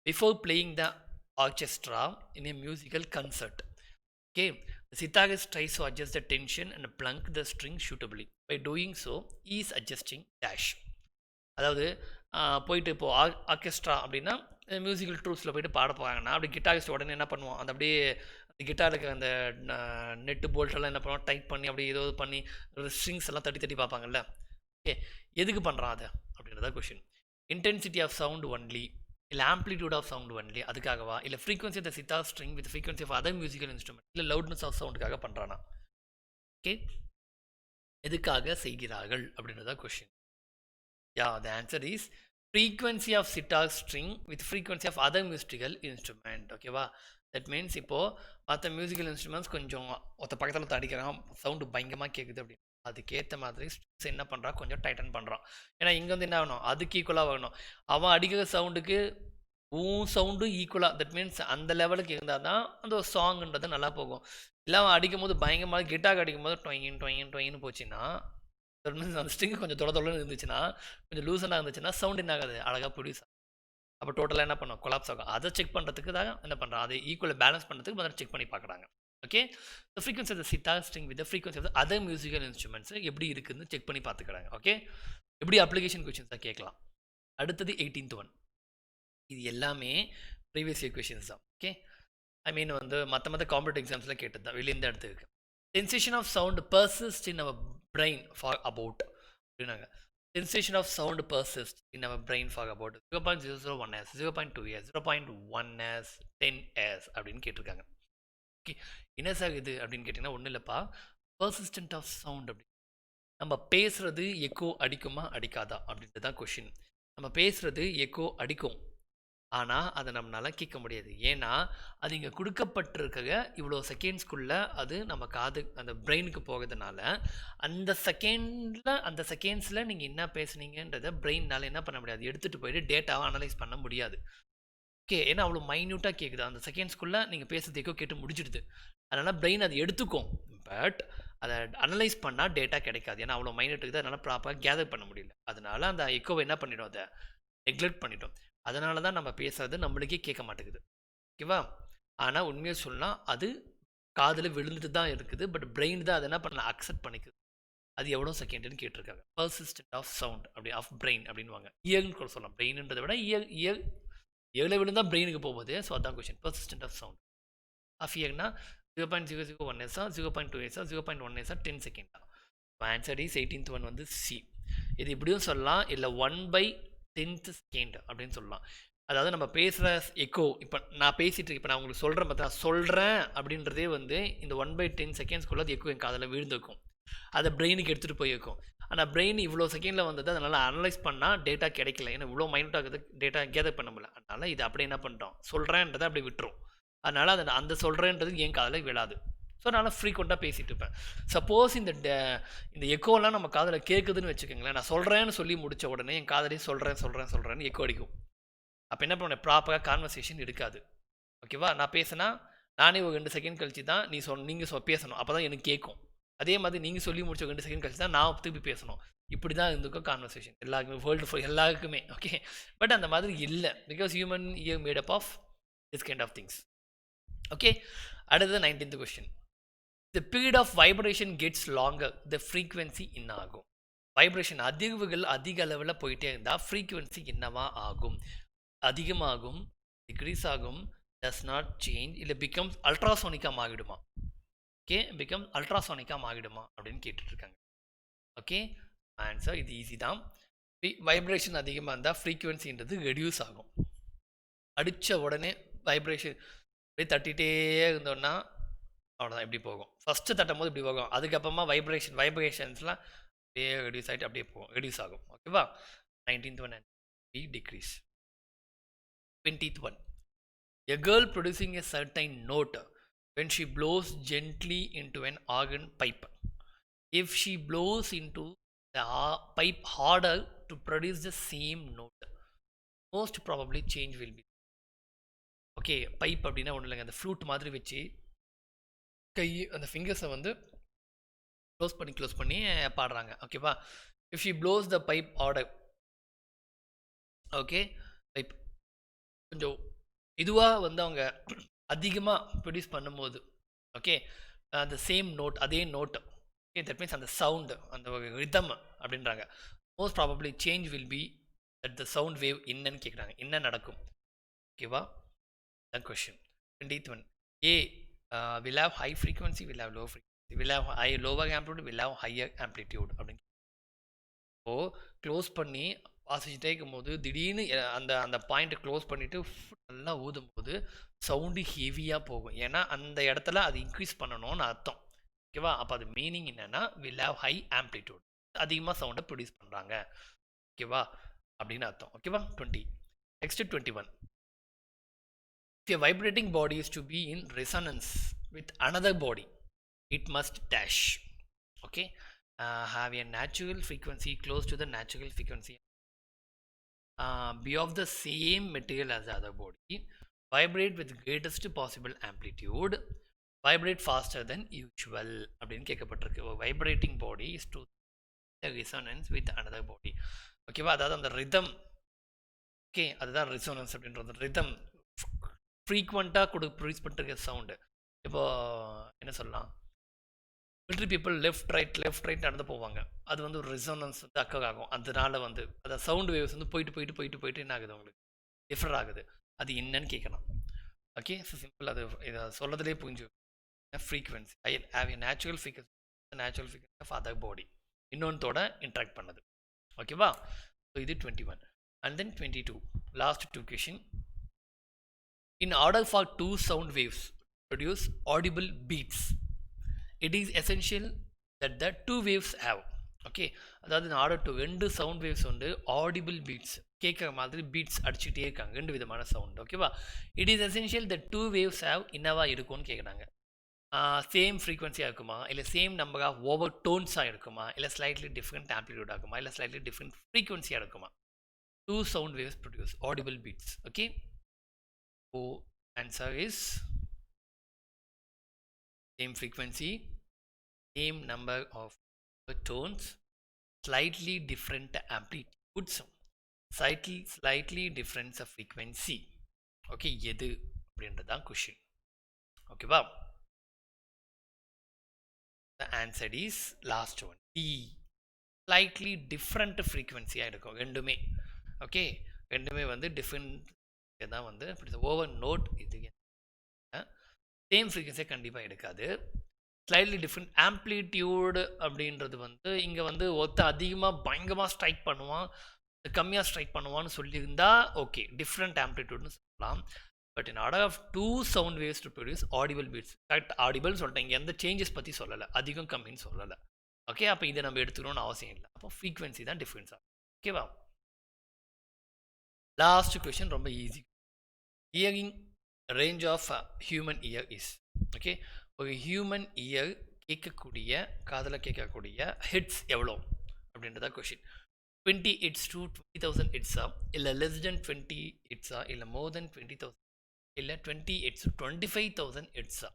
Before playing the orchestra in A musical concert, okay, the sitarist tries to adjust the tension and plunk the string suitably. By doing so, he is adjusting dash. அதாவது போயிட்டு இப்போது ஆர்கெஸ்ட்ரா அப்படின்னா மியூசிக்கல் ட்ரூப்ஸில் போயிட்டு பாட போகிறாங்கன்னா, அப்படி கிட்டாரிஸ்ட் உடனே என்ன பண்ணுவோம், அந்த அப்படியே கிட்டாருக்கு அந்த நெட்டு போல்ட்டெல்லாம் என்ன பண்ணுவோம், டைட் பண்ணி அப்படியே ஏதோ பண்ணி ஸ்ட்ரிங்ஸ் எல்லாம் தட்டி பார்ப்பாங்கல்ல. ஓகே, எதுக்கு பண்ணுறான் அதை அப்படின்றதா question. Intensity of sound only, இல்லை ஆம்ப்ளிடியூட் ஆஃப் சவுண்ட் ஒன்லி, அதுக்காகவா? இல்லை frequency of the sitar string with frequency of other musical instrument, இல்லை லவுட்னஸ் ஆஃப் சவுண்டுக்காக பண்ணுறானா? ஓகே, எதுக்காக செய்கிறார்கள் அப்படின்றதா question. The answer is frequency of sitar string with frequency of other musical instrument. ஓகேவா, தட் மீன்ஸ் இப்போது மற்ற மியூசிக்கல் இன்ஸ்ட்ருமெண்ட்ஸ் கொஞ்சம் ஒருத்த பக்கத்தில் தடிக்கிறான், சவுண்டு பயங்கரமாக கேட்குது அப்படின்னு, அதுக்கேற்ற மாதிரி ஸ்ட்ரிங்ஸ் என்ன பண்ணுறான், கொஞ்சம் டைட்டன் பண்ணுறான். ஏன்னா இங்கே வந்து என்ன ஆகணும், அதுக்கு ஈக்குவலாக வரணும். அவன் அடிக்கிற சவுண்டுக்கு சவுண்டும் ஈக்குவலாக, தட் மீன்ஸ் அந்த லெவலுக்கு இருந்தால் தான் அந்த ஒரு சாங்குன்றது நல்லா போகும். இல்லை அவன் அடிக்கும் போது பயங்கரமாக கிட்டாக அடிக்கும் போது டொயின்னு போச்சுன்னா, அந்த ஸ்ட்ரிங் கொஞ்சம் தொலைன்னு இருந்துச்சுன்னா, கொஞ்சம் லூசனாக இருந்துச்சுன்னா சவுண்ட் என்ன ஆகாது, அழகாக ப்ரொடியூஸ் ஆகும். அப்போ டோட்டலாக என்ன பண்ணும், கொலாப்ஸ் ஆகும். அதை செக் பண்ணுறதுக்கு தான் என்ன பண்ணுறான், அதை ஈக்குவலாக பேலன்ஸ் பண்ணுறதுக்கு முதல்ல செக் பண்ணி பார்க்குறாங்க. Okay, the frequency of the sitar string with frequency of other musical instruments எப்படி இருக்குதுன்னு செக் பண்ணி பார்த்துக்கிறாங்க. ஓகே, எப்படி அப்ளிகேஷன் கொஷின்ஸாக கேட்கலாம். அடுத்தது 18th one. இது எல்லாமே ப்ரீவியஸ் இயர் கொஷின்ஸ் தான். ஓகே, ஐ மீன் வந்து மற்ற காம்படிட்டிவ் எக்ஸாம்ஸில் கேட்டது தான், வெளியே இந்த இடத்துக்கு. Sensation of sound persist in our brain for about அப்படின்னாங்க. sensation of sound persists in our brain for about 0.001 s, 0.2 s, 0.1 s, 10 s அப்படின்னு கேட்டிருக்காங்க. ஓகே, என்ன சார் இது அப்படின்னு கேட்டிங்கன்னா, ஒன்றும் இல்லைப்பா, பர்சிஸ்டன்ட் ஆஃப் சவுண்ட் அப்படி, நம்ம பேசுகிறது எக்கோ அடிக்குமா அடிக்காதா அப்படின்றது தான் கொஷின். நம்ம பேசுகிறது எக்கோ அடிக்கும், ஆனால் அதை நம்மளால் கேட்க முடியாது. ஏன்னா அது இங்கே கொடுக்கப்பட்டிருக்க இவ்வளோ செகண்ட்ஸ்குள்ளே அது நம்ம காது அந்த பிரெயினுக்கு போகிறதுனால, அந்த செகண்ட்ஸில் நீங்கள் என்ன பேசுனீங்கன்றதை பிரெயினால் என்ன பண்ண முடியாது, எடுத்துகிட்டு போயிட்டு டேட்டாவை அனலைஸ் பண்ண முடியாது. ஓகே, ஏன்னா அவ்வளோ மைன்யூட்டாக கேட்குது, அந்த செகண்ட்ஸ்குள்ளே நீங்கள் பேசுறது எக்கோ கேட்டு முடிச்சிடுது. அதனால் பிரெயின் அதை எடுத்துக்கும், பட் அதை அனலைஸ் பண்ணால் டேட்டா கிடைக்காது. ஏன்னா அவ்வளோ மைன்யூட்டுக்கு தான் அதனால் ப்ராப்பராக கேதர் பண்ண முடியல. அதனால் அந்த எக்கோவை என்ன பண்ணிடும், அதை நெக்லெக்ட் பண்ணிட்டோம். அதனால தான் நம்ம பேசுறது நம்மளுக்கே கேட்க மாட்டேங்குது. ஓகேவா, ஆனால் உண்மையாக சொல்லலாம் அது காதில் விழுந்துட்டு தான் இருக்குது, பட் பிரெயின் தான் அதை என்ன பண்ணலாம், அக்செப்ட் பண்ணிக்குது. அது எவ்வளோ செகண்ட்னு கேட்டிருக்காங்க. பர்சிஸ்டன்ட் ஆஃப் சவுண்ட் அப்படி ஆஃப் பிரெயின் அப்படின்வாங்க. இயர்னு கூட சொல்லலாம், பிரெயின்ன்றதை விட இயர் எவ்வளோ விழுந்தால் பிரெயினுக்கு போகுது. ஸோ அதான் question. Persistent of sound of இயர்னா 0.001 எஸ்ஸா 0.2 எஸ்ஸா 0.1 எஸ்ஸா 10 செகண்டா. ஆன்சர் இஸ் 18th ஒன் வந்து சி. இது இப்படியும் சொல்லலாம், இல்லை 1/10th செகண்ட் அப்படின்னு சொல்லலாம். அதாவது நம்ம பேசுகிற எக்கோ, இப்போ நான் பேசிகிட்டு இருக்கேன், இப்போ நான் உங்களுக்கு சொல்கிறேன் பார்த்தா சொல்கிறேன் அப்படின்றதே வந்து இந்த 1/10 செகண்ட்ஸ்குள்ளே அது எக்கோ என் காதில் விழுந்துக்கும். அதை பிரெயினுக்கு எடுத்துகிட்டு போய் வைக்கும். ஆனால் பிரெயின் இவ்வளோ செகண்டில் வந்தது அதனால் அனலைஸ் பண்ணால் டேட்டா கிடைக்கல. ஏன்னா இவ்வளோ மைனூட் ஆகுது, டேட்டா கேதர் பண்ண முடியல. அதனால் இது அப்படியே என்ன பண்ணுறோம், சொல்கிறேன்றதை அப்படியே விட்டுரும். அதனால் அதை அந்த சொல்கிறேன்றது என் காதில் விழாது. ஸோ அதனால் ஃப்ரீக்வெண்ட்டாக பேசிகிட்டு இருப்பேன். சப்போஸ் இந்த எக்கோலாம் நம்ம காதில் கேட்குதுன்னு வச்சுக்கோங்களேன், நான் சொல்கிறேன்னு சொல்லி முடித்த உடனே என் காதலே சொல்கிறேன்னு எக்கோ அடிக்கும். அப்போ என்ன பண்ணுவேன், ப்ராப்பராக கான்வர்சேஷன் இருக்காது. ஓகேவா? நான் பேசினா நானே ஒரு 2 செகண்ட் கழிச்சு தான் நீங்கள் பேசணும். அப்போ தான் எனக்கு கேட்கும். அதே மாதிரி நீங்கள் சொல்லி முடிச்ச 2 செகண்ட் கழிச்சு தான் நான் திருப்பி பேசணும். இப்படி தான் இருந்துக்கும் கான்வர்சேஷன் எல்லாருக்குமே, வேர்ல்டு ஃபுல் எல்லாருக்குமே. ஓகே, பட் அந்த மாதிரி இல்லை. Because human ear made up of this kind of things. Okay, அடுத்தது 19th question. The period of vibration gets longer, the frequency என்ன ஆகும்? வைப்ரேஷன் அதிர்வுகள் அதிக அளவில் போயிட்டே இருந்தால் ஃப்ரீக்வன்சி என்னவா ஆகும்? அதிகமாகும், டிக்ரீஸ் ஆகும், டஸ் நாட் சேஞ்ச், இல்லை பிகம்ஸ் அல்ட்ராசோனிக்காக மாறிடுமா? ஓகே, பிகம் அல்ட்ராசோனிக்காக மாறிடுமா அப்படின்னு கேட்டுட்ருக்காங்க. ஓகே, ஆன்சர் இது ஈஸி தான். வைப்ரேஷன் அதிகமாக இருந்தால் ஃப்ரீக்வன்சின்றது ரெடியூஸ் ஆகும். அடித்த உடனே வைப்ரேஷன் அப்படியே தட்டிகிட்டே இருந்தோன்னா அவ்வளோதான், இப்படி போகும். ஃபஸ்ட்டு தட்டும் போது இப்படி போகும், அதுக்கப்புறமா வைப்ரேஷன்ஸ்லாம் அப்படியே ரெடியூஸ் ஆகிட்டு அப்படியே போகும், ரெடியூஸ் ஆகும். ஓகேவா? 19th one and degrees. 20th one. A girl producing a certain note when she blows gently into an organ pipe. If she blows into the pipe harder to produce the same note, most probably change will be. Okay, pipe அப்படின்னா ஒன்றும் இல்லைங்க, அந்த ஃப்ளூட் மாதிரி வச்சு அந்த ஃபிங்கர்ஸை வந்து க்ளோஸ் பண்ணி பாடுறாங்க. ஓகேவா? If she blows the pipe order, okay, pipe கொஞ்சம் இதுவாக வந்து அவங்க அதிகமாக ப்ரொடியூஸ் பண்ணும்போது, ஓகே, அந்த சேம் நோட், அதே நோட்டு, ஓகே, தட் மீன்ஸ் அந்த சவுண்டு, அந்த ரிதம் அப்படின்றாங்க. Most probably change will be at the sound wave என்னன்னு கேட்குறாங்க. என்ன நடக்கும்? ஓகேவா? தான் question. 20th one. A will have high frequency, will have low frequency, will have lower amplitude, will have higher amplitude அப்படின்னு. ஸோ க்ளோஸ் பண்ணி வாசிச்சுட்டே இருக்கும்போது திடீர்னு அந்த பாயிண்ட்டை க்ளோஸ் பண்ணிவிட்டு நல்லா ஊதும் போது சவுண்டு ஹெவியாக போகும். ஏன்னா அந்த இடத்துல அது இன்க்ரீஸ் பண்ணணும்னு அர்த்தம். ஓகேவா? அப்போ அது மீனிங் என்னென்னா வில் ஹாவ் ஹை ஆம்ப்ளிடியூட், அதிகமாக சவுண்டை ப்ரொடியூஸ் பண்ணுறாங்க. ஓகேவா? அப்படின்னு அர்த்தம். ஓகேவா? 20. Next 21. If a vibrating body is to be in resonance with another body, it must dash. Okay, have a natural frequency close to the natural frequency, be of the same material as the other body, vibrate with greatest possible amplitude, vibrate faster than usual அப்படின்னு கேட்கப்பட்டிருக்கு. Vibrating body is to resonance with another body. ஓகேவா? அதாவது அந்த ரிதம், ஓகே, அதுதான் ரெசோனன்ஸ் அப்படின்றது. ரிதம் ஃப்ரீக்வெண்ட்டாக ப்ரொடியூஸ் பண்ணிருக்க சவுண்டு. இப்போ என்ன சொல்லலாம், மிலிட்ரி பீப்புள் லெஃப்ட் ரைட் நடந்து போவாங்க. அது வந்து ஒரு ரெசோனன்ஸ் வந்து அக்கர் ஆகும். அதனால வந்து அந்த சவுண்ட் வேவ்ஸ் வந்து போயிட்டு என்ன ஆகுது, உங்களுக்கு டிஃபர் ஆகுது. அது என்னன்னு கேட்கணும். Okay, so simple. அது இதை சொல்லதுலேயே புரிஞ்சு. Frequency I have a natural frequency of other body, இன்னொன்றோட இன்ட்ராக்ட் பண்ணது. ஓகேவா? ஸோ இது 21. And then 22, last 2 question. In order for 2 sound waves to produce audible beats, it is essential that the 2 waves have, okay, அதாவது in order to 2 sound waves வந்து audible beats, கேட்குற மாதிரி பீட்ஸ் அடிச்சுட்டே இருக்காங்க, 2 விதமான சவுண்ட். ஓகேவா? It is essential the 2 waves have என்னவா இருக்கும்னு கேட்குறாங்க. சேம் ஃப்ரீக்வன்சியாக இருக்குமா, இல்லை சேம் நம்பர் ஆஃப் ஓவர் டோன்ஸாக இருக்குமா, இல்லை ஸ்லைட்லி டிஃப்ரெண்ட் ஆம்ப்ளிடியூட் ஆகுமா, இல்லை ஸ்லைட்லி டிஃப்ரெண்ட் ஃப்ரீக்வன்சியாக இருக்குமா? 2 sound waves produce audible beats. Okay, so answer is same frequency, same number of tones, slightly different amplitudes, slightly difference of frequency. Okay, எது அப்படின்றதான் கொஷின். ஓகேவா? The answer is last one, D. slightly different frequency இருக்கும் ரெண்டுமே. ஓகே, ரெண்டுமே வந்து டிஃப்ரெண்ட் தான் வந்து ஓவர் நோட் இது சேம் ஃப்ரீக்வன்சியை கண்டிப்பாக எடுக்காது. ஸ்லைட்லி டிஃப்ரெண்ட் ஆம்ப்ளிடியூடு அப்படின்றது வந்து இங்கே வந்து அதிகமாக பயங்கரமாக ஸ்ட்ரைக் பண்ணுவான், கம்மியாக ஸ்ட்ரைக் பண்ணுவான்னு சொல்லியிருந்தா ஓகே, டிஃப்ரெண்ட் ஆம்ப்ளிடியூட்னு சொல்லலாம். But in order of 2 sound waves to produce audible beats, correct ஆடிபிள்னு சொல்லிட்டேன், இங்கே எந்த சேஞ்சஸ் பற்றி சொல்லலை, அதிகம் கம்மின்னு சொல்லலை. ஓகே, அப்போ இதை நம்ம எடுத்துக்கணும்னு அவசியம் இல்லை. அப்போ ஃப்ரீக்வன்சி தான் டிஃப்ரென்ஸ் ஆகும். ஓகேவா? லாஸ்ட் கொஷின் ரொம்ப easy. Hearing range of human ear is. Okay, ஒரு ஹியூமன் இயர் கேட்கக்கூடிய, காதில் கேட்கக்கூடிய ஹிட்ஸ் எவ்வளோ அப்படின்றத கொஷின். 20 ஹிட்ஸ் டு 20,000 ஹிட்ஸா, இல்லை லெஸ் தென் 20 ஹிட்ஸா, இல்லை மோர் தென் 20,000, இல்லை 20 ஹிட்ஸ் 25,000 ஹிட்ஸா?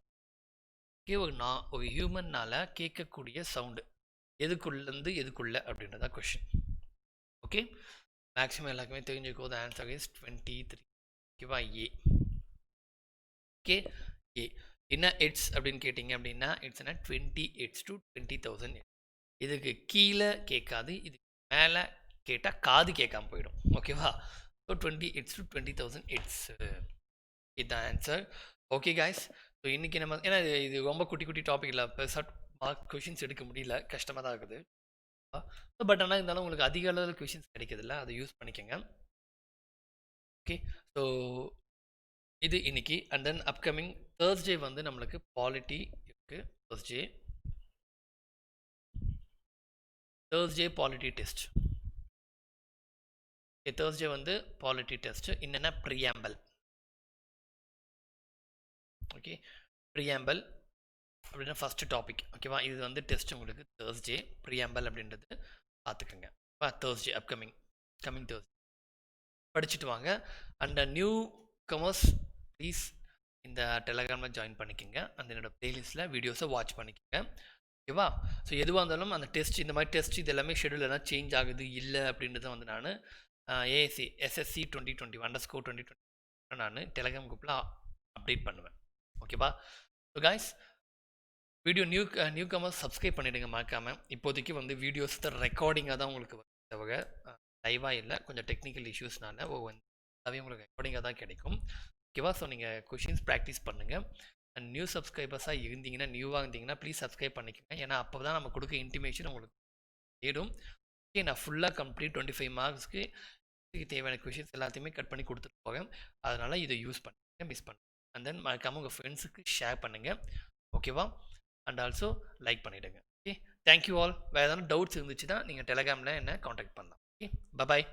ஓகே, ஒரு ஹியூமன்னால் கேட்கக்கூடிய சவுண்டு எதுக்குள்ளேருந்து எதுக்குள்ளே அப்படின்றத கொஷின். ஓகே, மேக்ஸிமம் எல்லாருக்குமே தெரிஞ்சுக்கோ. த ஆன்சர் இஸ் 23. ஓகேவா? ஏ. ஓகே, ஏ. என்ன ஹெட்ஸ் அப்படின்னு கேட்டிங்க அப்படின்னா இட்ஸ் என்ன 20 ஹெட்ஸ் டு 20,000 ஹெட்ஸ். இதுக்கு கீழே கேட்காது, இதுக்கு மேலே கேட்டால் காது கேட்காம போயிடும். ஓகேவா? ஸோ 20 ஹெட்ஸ் டு 20,000 ஹெட்ஸ் இதுதான் ஆன்சர். ஓகே காய்ஸ், ஸோ இன்றைக்கி நம்ம ஏன்னா இது ரொம்ப குட்டி குட்டி டாபிக் இல்லை, பெருசாக மார்க் கொஷின்ஸ் எடுக்க முடியல, கஷ்டமாக தான் இருக்குது. பட் ஆனால் இருந்தாலும் உங்களுக்கு அதிக அளவில் கொஷின்ஸ் கிடைக்கிறதில்ல, அதை யூஸ் பண்ணிக்கோங்க. ஓகே, ஸோ இது இன்னைக்கு. அண்ட் தென் அப்கமிங் தேர்ஸ்டே வந்து நம்மளுக்கு பாலிட்டி இருக்குது. Thursday polity test. Okay, Thursday வந்து பாலிட்டி டெஸ்ட். என்னென்ன ப்ரியாம்பல். ஓகே, ப்ரியாம்பல் அப்படின்னா ஃபஸ்ட்டு டாபிக். ஓகேவா? இது வந்து டெஸ்ட் உங்களுக்கு தேர்ஸ்டே. ப்ரியாம்பல் அப்படின்றது பார்த்துக்கோங்க. தேர்ஸ்டே கம்மிங் தேர்ஸ்டே படிச்சுட்டு வாங்க. அண்ட் நியூ கமர்ஸ் ப்ளீஸ் இந்த டெலகிராமில் ஜாயின் பண்ணிக்கோங்க. அந்த என்னோடய ப்ளேலிஸ்ட்டில் வீடியோஸை வாட்ச் பண்ணிக்கோங்க. ஓகேவா? ஸோ எதுவாக இருந்தாலும் அந்த டெஸ்ட், இந்த மாதிரி டெஸ்ட் இது எல்லாமே ஷெடியூல் எதாவது சேஞ்ச் ஆகுது இல்லை அப்படின்றத வந்து நான் ஏஎஸ்சி SSC 2020_2020 நான் டெலகிராம் குரூப்பில் அப்டேட் பண்ணுவேன். ஓகேவா? So guys, video new commerce subscribe பண்ணிவிடுங்க மறக்காமல். இப்போதைக்கு வந்து வீடியோஸ் ரெக்கார்டிங்காக தான் உங்களுக்கு தவிர லைவாக இல்லை, கொஞ்சம் டெக்னிக்கல் இஷ்யூஸ்னால உங்களுக்கு ரெக்கார்டிங்காக தான் கிடைக்கும். ஓகேவா? ஸோ நீங்கள் கொஷின்ஸ் ப்ராக்டிஸ் பண்ணுங்கள். அண்ட் நியூ சப்ஸ்கிரைபர்ஸாக நியூவாக இருந்தீங்கன்னா ப்ளீஸ் சப்ஸ்கிரைப் பண்ணிக்கோங்க. ஏன்னா அப்போ தான் நம்ம கொடுக்க இன்டிமேஷன் உங்களுக்கு தேடும். ஓகே, நான் ஃபுல்லாக கம்ப்ளீட் 25 மார்க்ஸ்க்கு தேவையான கொஷின்ஸ் எல்லாத்தையுமே கட் பண்ணி கொடுத்துட்டு போகிறேன். அதனால் இதை யூஸ் பண்ணுங்க, மிஸ் பண்ணுங்க. அண்ட் தென் மறக்காமல் உங்கள் ஃப்ரெண்ட்ஸுக்கு ஷேர் பண்ணுங்கள். ஓகேவா? அண்ட் ஆல்சோ லைக் பண்ணிவிடுங்க. Okay, thank you all. வேறு ஏதாவது டவுட்ஸ் இருந்துச்சுன்னா நீங்கள் டெலகிராமில் என்ன காண்டாக்ட் பண்ணலாம். Okay, bye bye.